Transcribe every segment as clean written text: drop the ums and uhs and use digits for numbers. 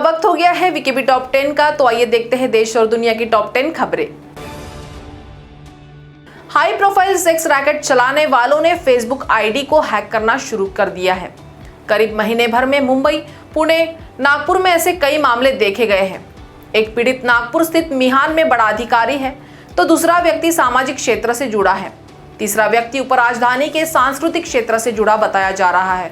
अब वक्त हो गया है विकीपी टॉप 10 का, तो आइए देखते हैं देश और दुनिया की टॉप 10 खबरें। हाई प्रोफाइल सेक्स रैकेट चलाने वालों ने फेसबुक आईडी को हैक करना शुरू कर दिया है। करीब महीने भर में मुंबई, पुणे, नागपुर में ऐसे कई मामले देखे गए हैं। एक पीड़ित नागपुर स्थित मिहान में बड़ा अधिकारी है, तो दूसरा व्यक्ति सामाजिक क्षेत्र से जुड़ा है। तीसरा व्यक्ति उपराजधानी के सांस्कृतिक क्षेत्र से जुड़ा बताया जा रहा है।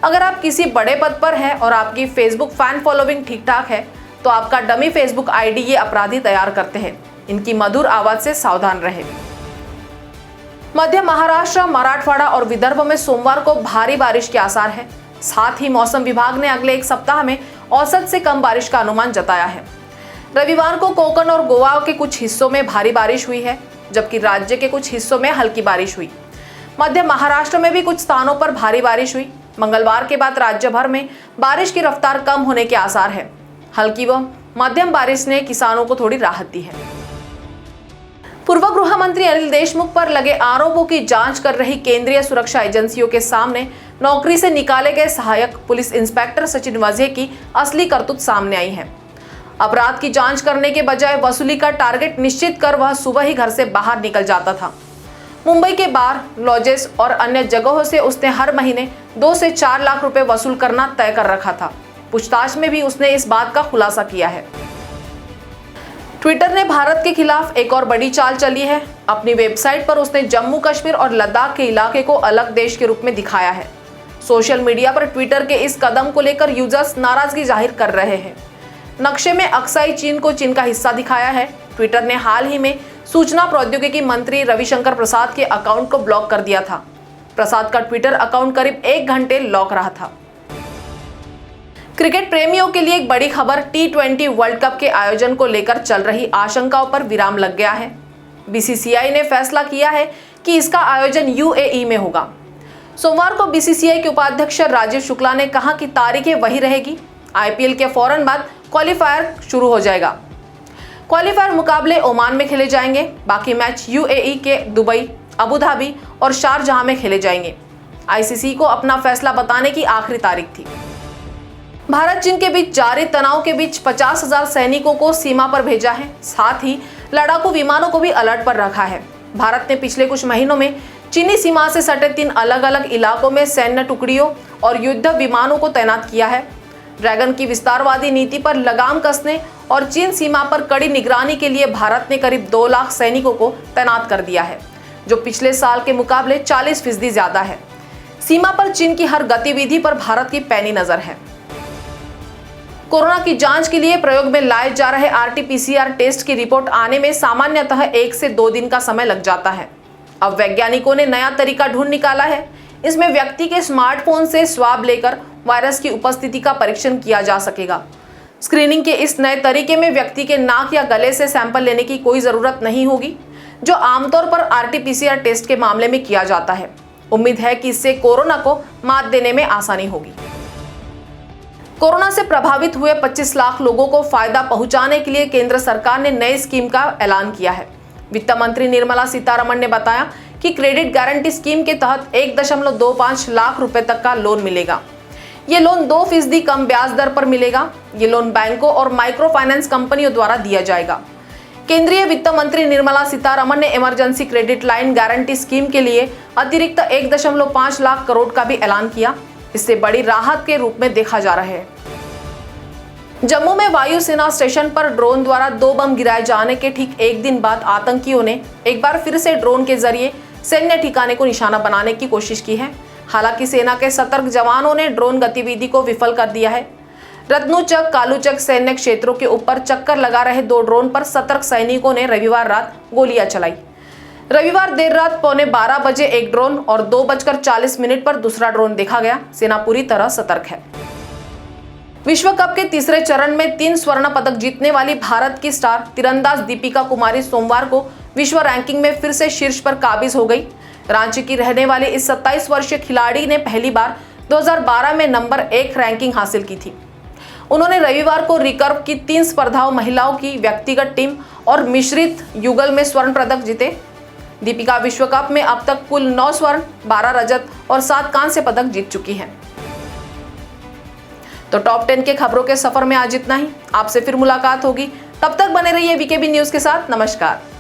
अगर आप किसी बड़े पद पर हैं और आपकी फेसबुक फैन फॉलोइंग ठीक ठाक है, तो आपका डमी फेसबुक आईडी ये अपराधी तैयार करते हैं। इनकी मधुर आवाज से सावधान रहें। मध्य महाराष्ट्र, मराठवाड़ा और विदर्भ में सोमवार को भारी बारिश के आसार है। साथ ही मौसम विभाग ने अगले एक सप्ताह में औसत से कम बारिश का अनुमान जताया है। रविवार को कोंकण और गोवा के कुछ हिस्सों में भारी बारिश हुई है, जबकि राज्य के कुछ हिस्सों में हल्की बारिश हुई। मध्य महाराष्ट्र में भी कुछ स्थानों पर भारी बारिश हुई। मंगलवार के बाद राज्य भर में बारिश की रफ्तार कम होने के आसार है। हल्की व मध्यम बारिश ने किसानों को थोड़ी राहत दी है। पूर्व गृह मंत्री अनिल देशमुख पर लगे आरोपों की जांच कर रही केंद्रीय सुरक्षा एजेंसियों के सामने नौकरी से निकाले गए सहायक पुलिस इंस्पेक्टर सचिन वाजे की असली करतूत सामने आई है। अपराध की जांच करने के बजाय वसूली का टारगेट निश्चित कर वह सुबह ही घर से बाहर निकल जाता था। मुंबई के बार, लॉजेस और अन्य जगहों से उसने हर महीने 2 से 4 लाख रुपए वसूल करना तय कर रखा था। पूछताछ में भी उसने इस बात का खुलासा किया है। ट्विटर ने भारत के खिलाफ एक और बड़ी चाल चली है। अपनी वेबसाइट पर उसने जम्मू कश्मीर और लद्दाख के इलाके को अलग देश के रूप में दिखाया है। सोशल मीडिया पर ट्विटर के इस कदम को लेकर यूजर्स नाराजगी जाहिर कर रहे हैं। नक्शे में अक्साई चीन को चीन का हिस्सा दिखाया है। ट्विटर ने हाल ही में सूचना प्रौद्योगिकी मंत्री रविशंकर प्रसाद के अकाउंट को ब्लॉक कर दिया था। प्रसाद का ट्विटर अकाउंट करीब 1 घंटे लॉक रहा था। क्रिकेट प्रेमियों के लिए एक बड़ी खबर, T20 वर्ल्ड कप के आयोजन को लेकर चल रही आशंकाओं पर विराम लग गया है। बीसीसीआई ने फैसला किया है कि इसका आयोजन UAE में होगा। सोमवार को बीसीसीआई के उपाध्यक्ष राजीव शुक्ला ने कहा कि तारीखें वही रहेगी। IPL के फौरन बाद क्वालिफायर शुरू हो जाएगा। क्वालिफायर मुकाबले ओमान में खेले जाएंगे। बाकी मैच UAE के दुबई, अबू धाबी और शारजाह में खेले जाएंगे। ICC को अपना फैसला बताने की आखिरी तारीख थी। भारत चीन के बीच जारी तनाव के बीच 50,000 सैनिकों को सीमा पर भेजा है। साथ ही लड़ाकू विमानों को भी अलर्ट पर रखा है। भारत ने पिछले कुछ महीनों में चीनी सीमा से सटे 3 अलग अलग इलाकों में सैन्य टुकड़ियों और युद्ध विमानों को तैनात किया है। ड्रैगन की विस्तारवादी नीति पर लगाम कसने और चीन सीमा पर कड़ी निगरानी के लिए भारत ने करीब 2 लाख सैनिकों को तैनात कर दिया है, जो पिछले साल के मुकाबले 40% ज्यादा है। सीमा पर चीन की हर गतिविधि पर भारत की पैनी नजर है। कोरोना की जांच के लिए प्रयोग में लाए जा रहे RT-PCR टेस्ट की रिपोर्ट आने में सामान्यतः 1 से 2 दिन का समय लग जाता है। अब वैज्ञानिकों ने नया तरीका ढूंढ निकाला है। इसमें व्यक्ति के स्मार्टफोन से स्वाब लेकर वायरस की उपस्थिति का परीक्षण किया जा सकेगा। स्क्रीनिंग के इस नए तरीके में व्यक्ति के नाक या गले से सैंपल लेने की कोई जरूरत नहीं होगी, जो आमतौर पर RT-PCR टेस्ट के मामले में किया जाता है। उम्मीद है कि इससे कोरोना को मात देने में आसानी होगी। कोरोना से प्रभावित हुए 25 लाख लोगों को फायदा पहुंचाने के लिए केंद्र सरकार ने नई स्कीम का ऐलान किया है। वित्त मंत्री निर्मला सीतारमण ने बताया कि क्रेडिट गारंटी स्कीम के तहत 1.25 लाख रुपए तक का लोन मिलेगा। ये लोन 2% कम ब्याज दर पर मिलेगा। ये लोन बैंकों और माइक्रो फाइनेंस कंपनियों द्वारा दिया जाएगा। केंद्रीय वित्त मंत्री निर्मला सीतारमण ने emergency credit line guarantee scheme के लिए अतिरिक्त 1.5 लाख करोड़ का भी ऐलान किया। इससे बड़ी राहत के रूप में देखा जा रहा है। जम्मू में वायुसेना स्टेशन पर ड्रोन द्वारा 2 बम गिराए जाने के ठीक 1 दिन बाद आतंकियों ने एक बार फिर से ड्रोन के जरिए सैन्य ठिकाने को निशाना बनाने की कोशिश की है। हालांकि सेना के सतर्क जवानों ने ड्रोन गतिविधि को विफल कर दिया है। रत्नुचक, कालूचक सैन्य क्षेत्रों के ऊपर चक्कर लगा रहे 2 ड्रोन पर सतर्क सैनिकों ने रविवार रात गोलियां चलाई। रविवार देर रात 11:15 बजे एक ड्रोन और 2:40 पर दूसरा ड्रोन देखा गया। सेना पूरी तरह सतर्क है। विश्व कप के तीसरे चरण में 3 स्वर्ण पदक जीतने वाली भारत की स्टार तीरंदाज दीपिका कुमारी सोमवार को विश्व रैंकिंग में फिर से शीर्ष पर काबिज हो गई। रांची की रहने वाली इस 27 वर्षीय खिलाड़ी ने पहली बार 2012 में नंबर 1 रैंकिंग हासिल की थी। उन्होंने रविवार को रिकर्व की 3 स्पर्धाओं, महिलाओं की व्यक्तिगत टीम और मिश्रित युगल में स्वर्ण पदक जीते। दीपिका विश्व कप में अब तक कुल 9 स्वर्ण, 12 रजत और 7 कांस्य पदक जीत चुकी हैं। तो टॉप 10 के खबरों के सफर में आज इतना ही। आपसे फिर मुलाकात होगी, तब तक बने रहिए वीकेबी न्यूज के साथ। नमस्कार।